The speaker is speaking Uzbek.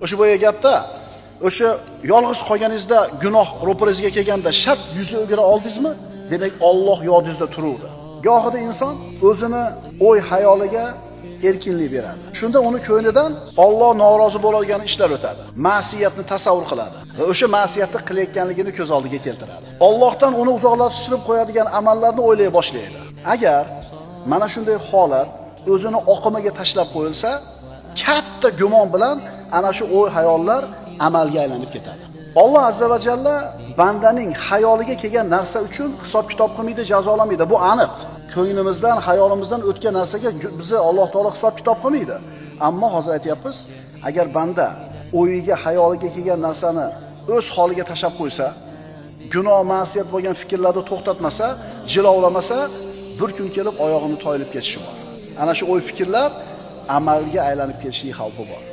O'sha boya gapda, o'sha yolg'iz qolganingizda gunoh ro'paringizga kelganda shart yuzi o'gira oldingizmi? Demak, Alloh yodingizda turuvdi. Gohida inson o'zini o'y xayoliga erkinlik beradi. Shunda uni ko'nglidan Alloh norozi bo'ladigan ishlar o'tadi. Ma'siyatni tasavvur qiladi va o'sha ma'siyatni qilayotganligini ko'z oldiga keltiradi. Allohdan uni uzoqlashtirib qo'yadigan amallarni o'ylay boshlaydi. Agar mana shunday holat o'zini oqimiga tashlab qo'yilsa, katta gumon bilan ana shu o'y xayollar amalga aylanib ketadi. Alloh azza va jalla bandaning xayoliga kelgan narsa uchun hisob-kitob qilmaydi, jazolamaydi. Bu aniq. Ko'nglimizdan, xayolimizdan o'tgan narsaga bizni Alloh taolo hisob-kitob qilmaydi. Ammo hozir aytyapmiz, agar banda o'yiga, xayoliga kelgan narsani o'z holiga tashab qo'ysa, gunoh, ma'siyat bo'lgan fikrlarni to'xtatmasa, jilovlamasa, bir kun kelib oyog'ini toyilib ketishi bor. Ana shu o'y fikrlar amalga aylanib ketishining xavfi bor.